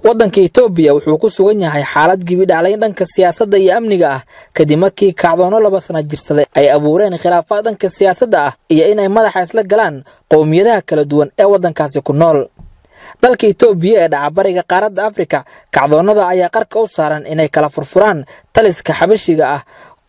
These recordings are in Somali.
waddanka Itoobiya wuxuu ku sugan yahay xaalad gibi dhacday dhanka siyaasadda iyo amniga ah kadib markii kacdoono 2 sano jirsaday ay abuureen khilaafaad dhanka siyaasadda ah iyo inay madaxa isla galaan qowmiyadaha kala duwan ee waddankaasi ku nool. dalka Itoobiya ee dhaca bariga qaaradda Afrika kacdoonada ayaa qarka u saaran inay kala furfuraan taliska xabashiga ah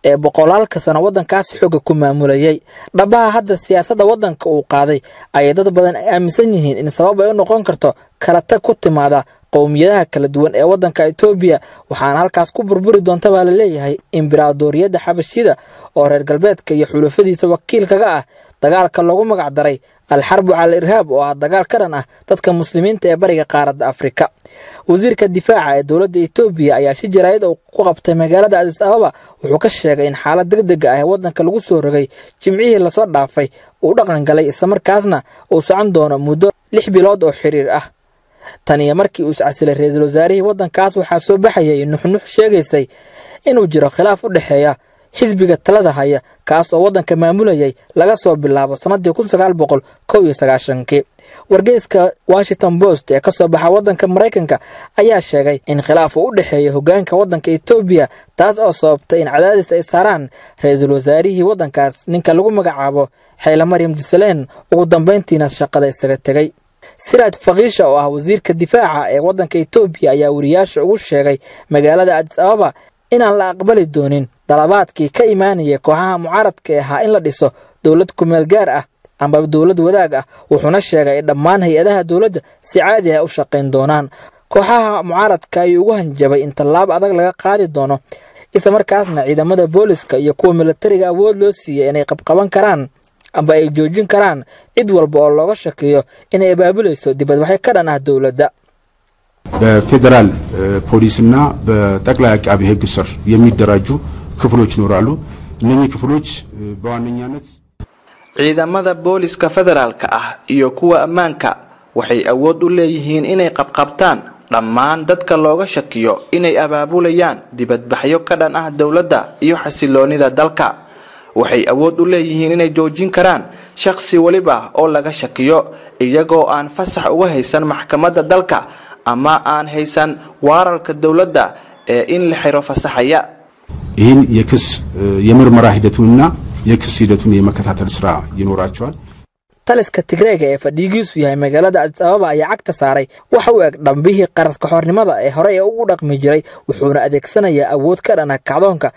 ee boqolaalka sano waddankaas xoog ku maamulayay. dhabaha hadda siyaasadda waddanka uu qaaday ay dad badan aaminsan yihiin in sabab ay u noqon karto kala tag ku timaada qowmiyadaha kala duwan ee waddanka Itoobiya waxaana halkaas ku burburi doonta baa la leeyahay imbraadoriyadda xabashida oo reer galbeedka iyo xulufadiisa wakiil kaga ah dagaalka lagu magac daray al-harb al-irhab oo ah dagaal ka dhan ah dadka muslimiinta ee bariga qaaradda Afrika. wasiirka difaaca ee dawladda Itoobiya ayaa si jaraa'id ku qabtay magaalada Addis Ababa wuxuu ka sheegay in xaalad degdeg ah ee waddanka lagu soo rogay jimcihii la soo dhaafay uu dhaqan galay isla markaasna uu socon doono muddo 6 bilood oo xiriir ah. tani markii uu iscasilay ra'iisul wasaarihii waddankaas waxaa soo baxayay nuxnux sheegaysay inuu jiro khilaaf u dhaxeeya xisbiga talada haya kaas oo waddanka maamulayay laga soo bilaabo sanadii 1991. wargeyska Washington Post ee ka soo baxa waddanka Mareykanka ayaa sheegay in khilaaf u dhaxeeya hoggaanka waddanka Itoobiya taas oo sababtay in cadaadis ay saaraan ra'iisul wasaarihii waddankaas ninka lagu magacaabo Haile Mariam Desalegn ugu dambeyntiina shaqada isaga tagay. Siraaj Faqiisha oo ah wasiirka difaaca ee waddanka Itoobiya ayaa wariyaasha ugu sheegay magaalada Addis Ababa inaan la aqbali doonin dalabaadkii ka imaanaya kooxaha mucaaradka ah in la dhiso dawlad ku meel gaar ah ama dawlad wadaag ah wuxuuna sheegay in dhammaan hay'adaha dawladda si caadi ah u shaqeyn doonaan. kooxaha mucaaradka ay ugu hanjabay in tallaabo adag laga qaadi doono isla markaasna ciidamada booliska iyo kuwa militariga awood loo siiyay inay qabqaban karaan amba ay joojin karaan cid walba oo looga shakiyo inay abaabulayso dibadbaxyo ka dhan ah dawladda. በፌደራል ፖሊስና በጠቅላይ አቃቤ ሕግ ስር የሚደራጁ ክፍሎች ይኖራሉ። እነዚህ ክፍሎች በዋነኛነት ciidamada booliska federaalka ah iyo kuwa ammaanka waxay awood u leeyihiin inay qabqabtaan dhammaan dadka looga shakiyo inay abaabulayaan dibadbaxyo ka dhan ah dawladda iyo xasiloonida dalka. waxay awood u leeyihiin inay joojin karaan shakhsi waliba oo laga shakiyo iyagoo aan fasax uga haysan maxkamadda dalka ama aan haysan waararka dawladda ee in la xiro fasaxaya. ይህን የክስ የምርመራ ሂደቱንና የክስ ሂደቱን የመከታተል ስራ ይኖራቸዋል። taliska Tigreega ee fadhigiisu yahay magaalada Addis Ababa ayaa cagta saaray waxa uu eg dambihii qaraska xornimada ee hore ugu dhaqmi jiray wuxuuna adeegsanayaa awood ka dhan ah kacdoonka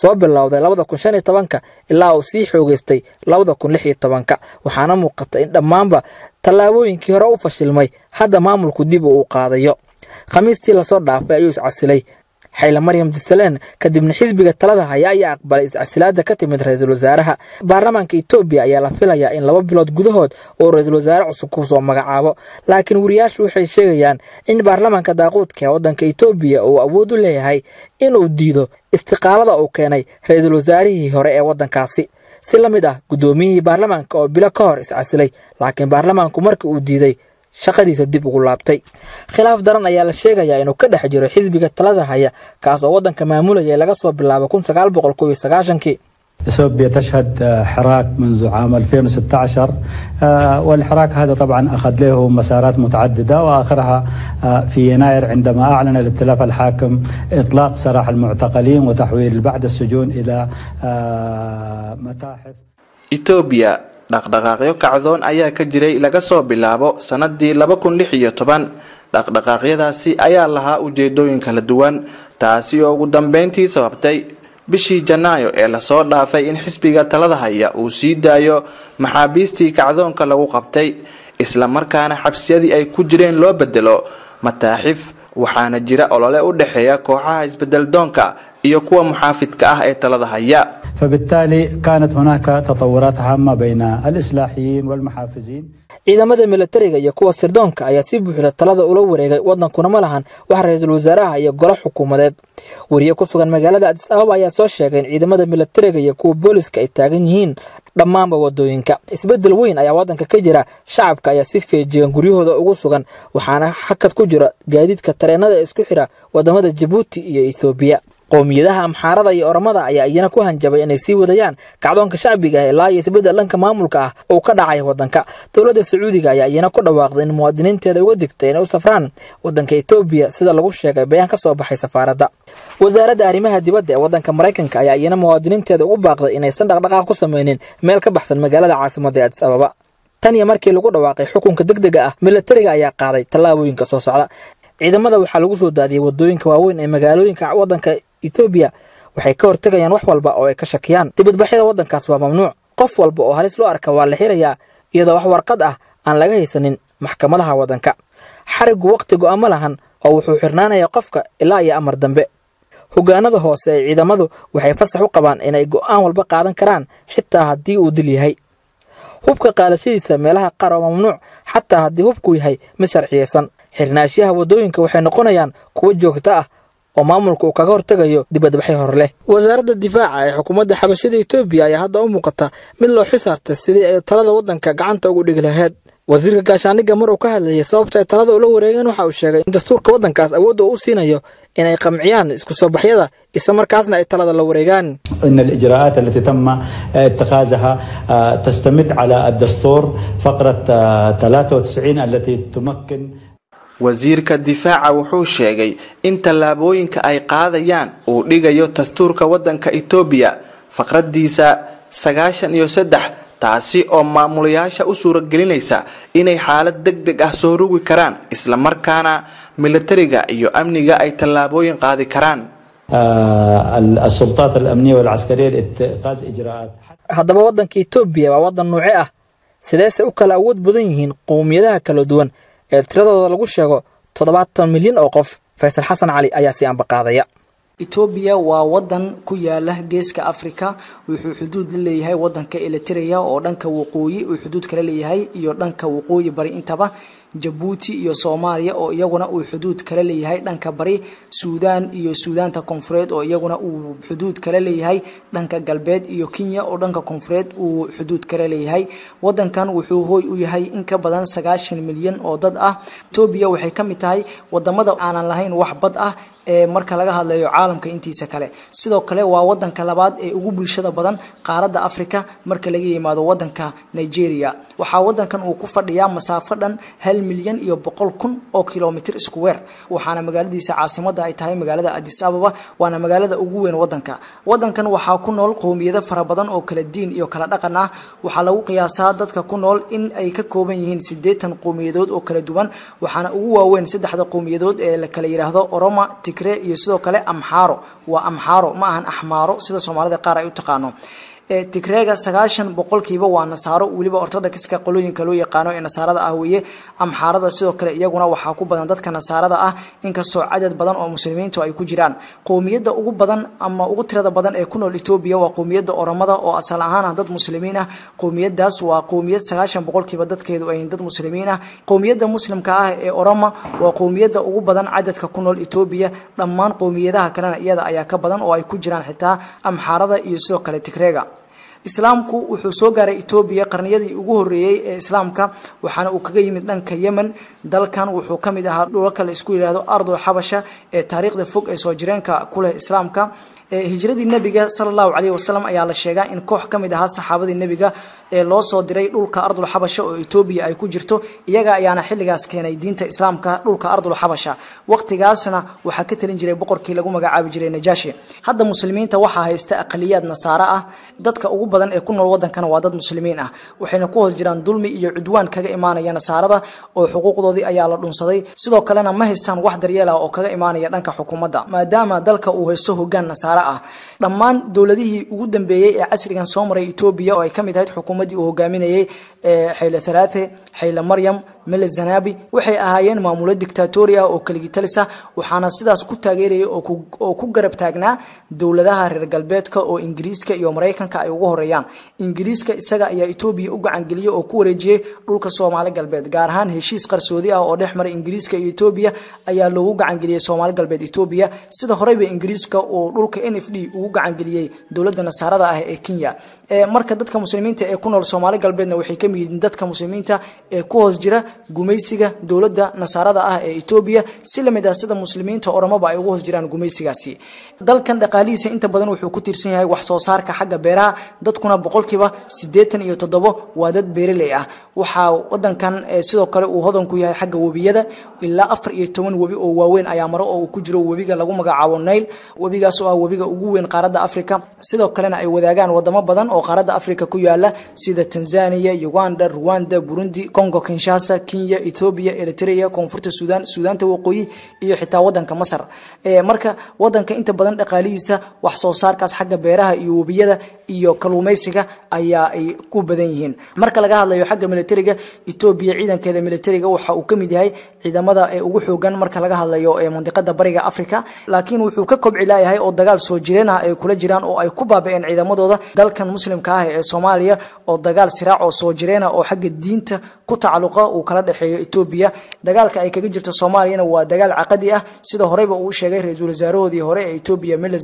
soo bilowday 2015 ilaa uu sii xoogaystay 2016 waxaana muuqata in dhammaanba tallaabooyinkii hore u fashilmay hadda maamulku dib uu qaadayo. khamiistii la soo dhaafay ayuu iscasilay Haile Mariam Desalegn kadibna xisbiga talada haya ayaa aqbalay iscasilaada ka timid ra'iisul wasaaraha. baarlamaanka Itoobiya ayaa la filayaa in 2 bilood gudahood oo ra'iisul wasaare cusub ku soo magacaabo laakiin wariyaashu waxay sheegayaan in baarlamaanka daaqoodka ee waddanka Itoobiya uu awood u leeyahay inuu diido istiqaalada uu keenay ra'iisul wasaarihii hore ee waddankaasi si la mid ah gudoomiyihii baarlamaanka oo bilo ka hor iscasilay laakiin baarlamaanku markii uu diiday shaqadiisa dib ugu laabtay. khilaaf daran ayaa la sheegayaa inuu ka dhex jiro xisbiga talada haya kaas oo waddanka maamulayay laga soo bilaabo 1990. إثيوبيا تشهد حراك منذ عام 2016 والحراك هذا طبعا أخذ له مسارات متعددة وآخرها في يناير عندما أعلن الائتلاف الحاكم إطلاق سراح المعتقلين وتحويل بعض السجون إلى متاحف. إثيوبيا dhaqdhaqaaqyo kacdoon ayaa ka jiray laga soo bilaabo sanadii 2016. dhaqdhaqaaqyadaasi ayaa lahaa ujeedooyin kala duwan taasi oo ugu dambeyntii sababtay bishii Janaayo ee la soo dhaafay in xisbiga talada haya uu sii daayo maxaabiistii kacdoonka lagu qabtay isla markaana xabsiyadii ay ku jireen loo bedelo mataaxif waxaana jira olole u dhaxeeya kooxaha isbedel doonka iyo kuwa muxaafidka ah ee talada haya. فبالتالي كانت هناك تطورات هامة بين الإصلاحيين والمحافظين. ciidamada militariga iyo kuwa sirdoonka ayaa si buuxda talada ula wareegay waddankuna ma lahan wax ra'iisul wasaaraha iyo golo xukuumadeed. wariye ku sugan magaalada Addis Ababa ayaa soo sheegay in ciidamada militariga iyo kuwa booliska ay taagan yihiin dhammaanba wadooyinka. isbedel weyn ayaa waddanka ka jira shacabka ayaa si feejigan guryahooda ugu sugan waxaana xakad ku jira gaadiidka tareenada isku xira wadamada Djibouti iyo Ethiopia. qowmiyadaha Amxaarada iyo Oromada ayaa iyana ku hanjabay inay sii wadayaan kacdoonka shacbiga ah ilaa isbedel dhanka maamulka ah oo ka dhacay wadanka. Dowladda Sacuudiga ayaa iyana ku dhawaaqday in muwaadiniinteeda uga digtay inay u safraan wadanka Itoobiya sida lagu sheegay bayaan ka soo baxay safaaradda. Wasaaradda arrimaha dibadda ee wadanka Mareykanka ayaa iyana muwaadiniinteeda ugu baaqday inaysan dhaqdhaqaaq ku sameeynin meel ka baxsan magaalada caasimadda ee Addis Ababa. tan iyo markii lagu dhawaaqay xukunka degdega ah militariga ayaa qaaday tallaabooyinka soo socda. ciidamada waxaa lagu soo daadiyay wadooyinka waaweyn ee magaalooyinka wadanka Itoobiya waxay ka hortagayaan wax walba oo ay ka shakiyaan. dibadbaxyada wadankaas waa mamnuuc. qof walba oo halis loo arka waa la xirayaa iyadoo wax warqad ah aan laga haysanin maxkamadaha wadanka. xarigu waqti go'aan ma lahan oo wuxuu xirnaanayaa qofka ilaa iyo amar dambe. hogaanada hoose ee ciidamadu waxay fasax u qabaan inay go'aan walba qaadan karaan xitaa haddii uu dil yahay. hubka qaadashadiisa meelaha qaar waa mamnuuc xataa haddii hubku yahay mid sharciyeysan. xirnaashiyaha wadooyinka waxay noqonayaan kuwo joogto ah oo maamulku uu kaga hortagayo dibadbaxyo hor leh. wasaaradda difaaca ee xukuumadda xabashida Itoobiya ayaa hadda u muuqata mid loo xisaabtay sidii ay talada wadanka gacanta ugu dhigi lahayd. wasiirka gaashaaniga mar uu ka hadlayay sababta ay talada ula wareegeen waxa uu sheegay in dastuurka wadankaas awood uu siinayo inay qamciyaan isku soo baxyada isla markaasna ay talada la wareegaan. إن الإجراءات التي تم اتخاذها تستمد على الدستور فقرة 93 التي تمكن. wasiirka difaaca wuxuu sheegay in tallaabooyinka ay qaadayaan uu dhigayo dastuurka wadanka Itoobiya faqradiisa 93 taasi oo maamulayaasha u suuragelinaysa inay xaalad degdeg ah soo rugi karaan isla markaana militariga iyo amniga ay tallaabooyin qaadi karaan. السلطات الأمنية والعسكرية لاتخاذ إجراءات. haddaba wadanka Itoobiya waa wadan nuuce ah sideese u kala awood badan yihiin qowmiyadaha kala duwan ee tiradooda lagu sheego 70 milyan oo qof. Faysal Xasan Cali ayaa si anba qaadaya. Itoobiya waa wadan ku yaala geeska Afrika wuxuu xuduud la leeyahay wadanka Eritrea oo dhanka waqooyi uu xuduud kala leeyahay iyo dhanka waqooyi bari intaba Djibouti iyo Soomaaliya oo iyaguna uu xuduud kala leeyahay dhanka bari Suudaan iyo Suudaanta Koonfureed oo iyaguna uu xuduud kala leeyahay dhanka galbeed iyo Kenya oo dhanka Koonfureed uu xuduud kala leeyahay. wadankan wuxuu hooy u yahay in ka badan 90 milyan oo dad ah. Itoobiya waxay ka mid tahay wadamada aanan lahayn wax bad ah ee marka laga hadlayo caalamka intiisa kale. sidoo kale waa wadanka labaad ee ugu bulshada badan qaaradda Afrika marka laga yimaado wadanka Nigeria. waxa wadankan uu ku fadhiyaa masaafo dhan 1,100,000 oo kiiloomitir square waxaana magaaladiisa caasimadda ay tahay magaalada Addis Ababa waana magaalada ugu weyn wadanka. wadankan waxa ku nool qowmiyado fara badan oo kala diin iyo kala dhaqan ah. waxa lagu qiyaasaa dadka ku nool in ay ka kooban yihiin 80 qowmiyadood oo kala duwan waxaana ugu waaweyn 3 qowmiyadood ee la kala yiraahdo Oromo, Tigray iyo sidoo kale Amxaaro. waa Amxaaro ma ahan Axmaaro sida Soomaalida qaar ay u taqaano. Tigrayga 90% waa Nasaaro waliba Orthodox-ka qolooyinka loo yaqaano ee Nasaarada ah weeye. Amxaarada sidoo kale iyaguna waxa ku badan dadka Nasaarada ah inkastoo cadad badan oo muslimiintu ay ku jiraan. qowmiyada ugu badan ama ugu tirada badan ee ku nool Itoobiya waa qowmiyada Oromada oo asal ahaan dad muslimiin ah. qowmiyadaas waa qowmiyad 90% dadkeedu ay dad muslimiin ah. qowmiyada muslimka ah ee Oromo waa qowmiyada ugu badan cadadka ku nool Itoobiya. dhammaan qowmiyadaha kalena iyada ayaa ka badan oo ay ku jiraan xitaa Amxaarada iyo sidoo kale Tigrayga. islaamku wuxuu soo gaaray Itoobiya qarniyadii ugu horeeyay ee islaamka waxaana uu kaga yimid dhanka Yemen. dalkan wuxuu kamid ahaa dhulalka la isku yiraahdo Ardul Habasha ee taariikhda fog ee soo jireenka ku leh islaamka. hijradii nabiga sallallahu alayhi wasallam ayaa la sheegaa in koox kamid ah saxaabadii nabiga ee loo soo diray dhulka Ardul Habasha oo Itoobiya ay ku jirto iyaga ayaana xilligaas keenay diinta islaamka dhulka Ardul Habasha. waqtigaasna waxa ka talin jiray boqorkii lagu magacaabi jiray Najashi. hadda muslimiinta waxa haysta aqaliyad Nasaara ah. dadka ugu badan ee ku nool wadankan waa dad muslimiin ah waxayna ku hoos jiraan dulmi iyo cudwaan kaga imaanaya Nasaarada oo xuquuqdoodii ayaa la dhunsaday. sidoo kalena ma haystaan wax daryeel ah oo kaga imaanaya dhanka xukuumadda maadaama dalka uu haysto hoggaan Nasaara ah. dhammaan dawladihii ugu dambeeyay ee casrigan soo maray Itoobiya oo ay kamid ahayd xukuumadii uu hogaaminayay Haile Selassie, Haile Mariam, Meles Zenawi waxay ahaayeen maamulo dictatorial oo kaligi talisa waxaana sidaas ku taageerayay oo ku garab taagnaa dawladaha reer galbeedka oo Ingiriiska iyo Mareykanka ay ugu horeeyaan. Ingiriiska isaga ayaa Itoobiya u gacan geliyay oo ku wareejiyay dhulka Soomaali galbeed gaar ahaan heshiis qarsoodi ah oo dhexmaray Ingiriiska iyo Itoobiya ayaa loogu gacan geliyay Soomaali galbeed Itoobiya. sida horeyba Ingiriiska oo dhulka NFD ugu gacan geliyay dawladda Nasaarada ah ee Kenya. marka dadka muslimiinta ee ku nool Soomaali galbeedna waxay ka mid yihiin dadka muslimiinta ee ku hoos jira gumaysiga dawladda nasaarada ah ee Itoobiya si lamid ah sida muslimiinta Oromaba ay ugu hoos jiraan gumaysigaasi dalkan dhaqaalihiisa inta badan wuxuu ku tiirsan yahay wax soo saarka xagga beeraha dadkuna boqolkiiba 87 waa dad beeraley ah waxa wadankan sidoo kale uu hodan ku yahay xagga wabiyada ilaa 14 wabi oo waaweyn ayaa maro oo ku jiro wabiga lagu magacaabo Nile wabigaas oo ah wabiga ugu weyn qaaradda Afrika sidoo kalena ay wadaagaan wadamo badan oo qaaradda Afrika ku yaala sida Tanzania Uganda Rwanda Burundi Congo Kinshasa Kenya Ethiopia Eritrea Koonfurta Suudaanta waqooyi iyo xitaa wadanka Masar marka wadanka inta badan dhaqaalihiisa wax soo saarkaas xagga beeraha iyo wabiyada iyo kalluumaysiga ayaa ay ku badan yihiin marka laga hadlayo xagga militariga Itoobiya ciidankeeda militariga waxa uu kamid yahay ciidamada ee ugu xoogan marka laga hadlayo ee mandiqada bariga Afrika laakiin wuxuu ka kobci laayahay oo dagaal soo jireen ah ay kula jiraan oo ay ku baaba'een ciidamadooda dalkan muslimka ah ee Soomaaliya oo dagaal siraac oo soo jireen oo xagga diinta ku tacaluqa uu kala dhaxeeyo Itoobiya dagaalka ay kaga jirto Soomaaliyana waa dagaal caqadi ah sida horeyba uu sheegay ra'iisul wasaarahoodii hore ee Itoobiya Meles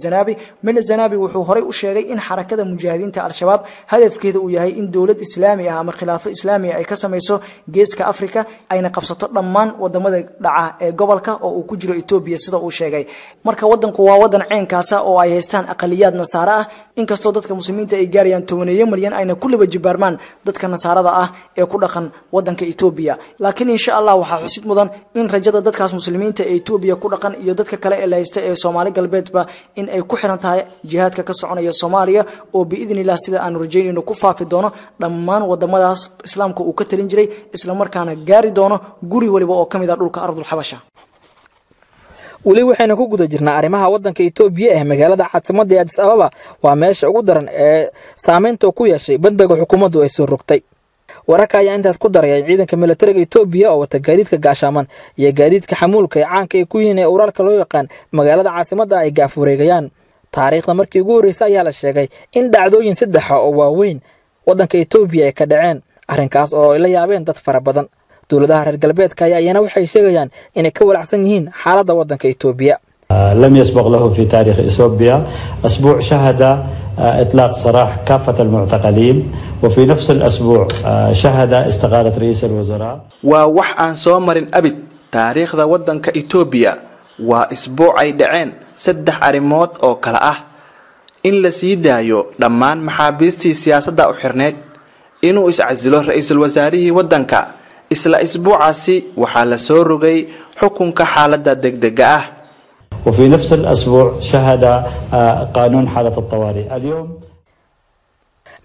Zenawi wuxuu horey u sheegay in xarakada mujaahidiinta al-shabaab hadafkeedu uu yahay in dawlad islaami ah ama khilaafo islaami ay ka sameeyso geeska Afrika ayna qabsato dhammaan wadamada dhaca ee gobolka oo uu ku jiro Itoobiya sida uu sheegay marka wadanku waa wadan ceenkaas oo ay haystaan aqaliyad nasaara ah inkastoo dadka muslimiinta ay gaarayaan 10 milyan ayna kulliba jibaarmaan dadka nasaarada ah ee ku dhaqan wadanka Itoobiya laakiin insha Allah waxa xusid mudan in rajada dadkaas muslimiinta ee Itoobiya ku dhaqan iyo dadka kale ee la haysta ee Soomaali galbeedba in ay ku xiran tahay jihaadka ka soconaya Soomaaliya oo biidnillah sida aan rajaynayno ku faafi doono dhammaan wadamadaas islaamka uu ka talin jiray isla markaana gaari doono guri waliba oo kamid ah dhulka ardul xabasha wali waxayna ku guda jirnaa arrimaha wadanka Itoobiya ee magaalada caasimadda Addis Ababa waa meesha ugu daran ee saameynta ku yeeshay bandaga xukuumaddu ay soo rogtay wararka ayaa intaas ku darayay ciidanka militariga Itoobiya oo wata gaadiidka gaashaaman iyo gaadiidka xamuulka ee caanka ay ku yihiin ee urarka loo yaqaan magaalada caasimadda ay gaafureegayaan taariikhda markii ugu horeysay ayaa la sheegay in dhacdooyin saddex oo waaweyn wadanka Itoobiya ay ka dhaceen arrinkaas oo ay la yaabeen dad fara badan dawladaha reer galbeedka ayaa waxay sheegayaan inay ka walacsan yihiin xaaladda wadanka Itoobiya لم يسبق له في تاريخ إثيوبيا أسبوع شهد إطلاق سراح كافة المعتقلين وفي نفس الأسبوع شهد استقالة رئيس الوزراء ووح عن سومر أبد تاريخ ذا ودنك إثيوبيا وأسبوع أي دعين سدح أريموت أو كلاء إن لسيدايو لمان محابيستي سياسة دا أحرنيت إنو إسعزلوه رئيس الوزاري ودنك إسلا أسبوع عسي وحال سورغي حكم كحالة دا دقدقاه وفي نفس الأسبوع شهد قانون حالة الطوارئ اليوم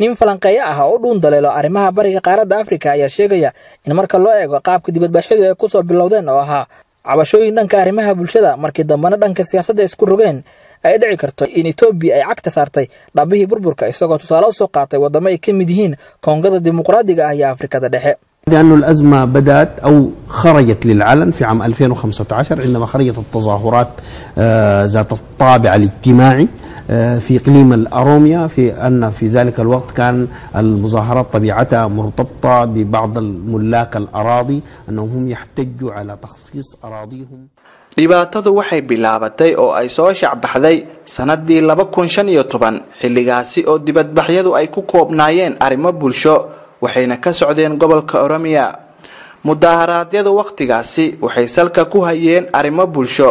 nin falanqeeyo ah oo dhuun daleelo arrimaha bariga qaaradda Afrika ayaa sheegaya in marka loo eego qaabka dibadbaxyadu ay ku soo bilowdeen oo ahaa cabashooyin dhanka arrimaha bulshada markii dambana dhanka siyaasadda isku rogeen ay dhici karto in Itoobiya ay cagta saartay dhabihii burburka isagoo tusaale u soo qaatay wadamo ay ka mid yihiin Koongada Dimuqraadiga ah ee Afrikada dhexe لأن الأزمة بدأت أو خرجت للعلن في عام 2015 عندما خرجت التظاهرات ذات الطابع الاجتماعي في إقليم الأروميا في أن في ذلك الوقت كان المظاهرات طبيعتها مرتبطة ببعض الملاك الأراضي أنهم يحتجوا على تخصيص أراضيهم dhibaatadu waxay bilaabatay oo ay soo shacbaxday sanadii 2015 xilligaasi oo dibadbaxyadu ay ku koobnaayeen arrimo bulsho waxayna ka socdeen gobolka Oromia mudaharaadyadu waqtigaasi waxay salka ku hayeen arrimo bulsho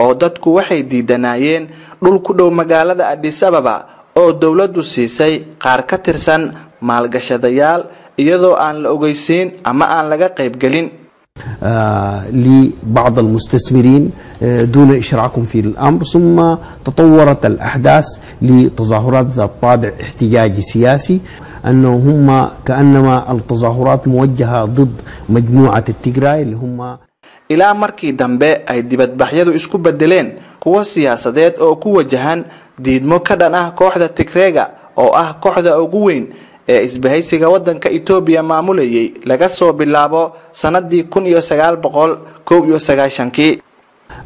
oo dadku waxay diidanayeen dhul ku dhow magaalada Addis Ababa oo dawladdu siisay qaar ka tirsan maalgashadayaal iyadoo aan la ogeysiin ama aan laga qayb galin لبعض المستثمرين دون إشراكهم في الأمر ثم تطورت الأحداث لتظاهرات ذات طابع احتجاجي سياسي أنه هم كأنما التظاهرات موجهة ضد مجموعة التيغراي اللي هم ilaa markii dambe ay dibadbaxyadu isku bedeleen kuwa siyaasadeed oo ku wajahan diidmo ka dhan ah kooxda Tigreega oo ah kooxda ugu weyn ee isbahaysiga wadanka Itoobiya maamulayay laga soo bilaabo sanadii 1991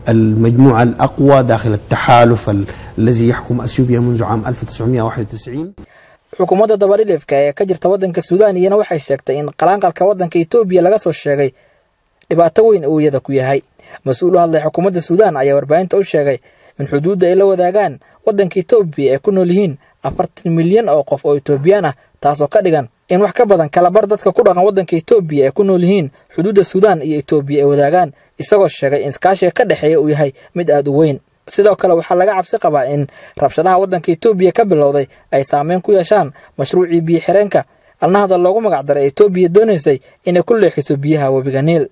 المجموعة الأقوى داخل التحالف الذي يحكم أثيوبيا منذ عام 1991 xukuumadda dabarilifka ee ka jirta wadanka Suudaan iyana waxay sheegtay in qalaanqalka wadanka Itoobiya laga soo sheegay dhibaato weyn oo iyada ku yahay mas'uul hadlay xukuumadda Suudaan ayaa warbaahinta u sheegay in xuduudda ay la wadaagaan wadanka Itoobiya ay ku nool yihiin 40 milyan oo qof oo Itoobiyaan ah taasoo ka dhigan in wax ka badan kala bar dadka ku dhaqan waddanka Itoobiya ay ku nool yihiin xuduudda Suudaan iyo Itoobiya ay wadaagaan isagoo sheegay in iskaashiga ka dhaxeeya uu yahay mid aad u weyn sidoo kale waxa laga cabsi qabaa in rabshadaha waddanka Itoobiya ka bilowday ay saameyn ku yeeshaan mashruucii biyo xireenka alnahda loogu magac daray Itoobiya doonaysay inay ku leexiso biyaha webiga Niil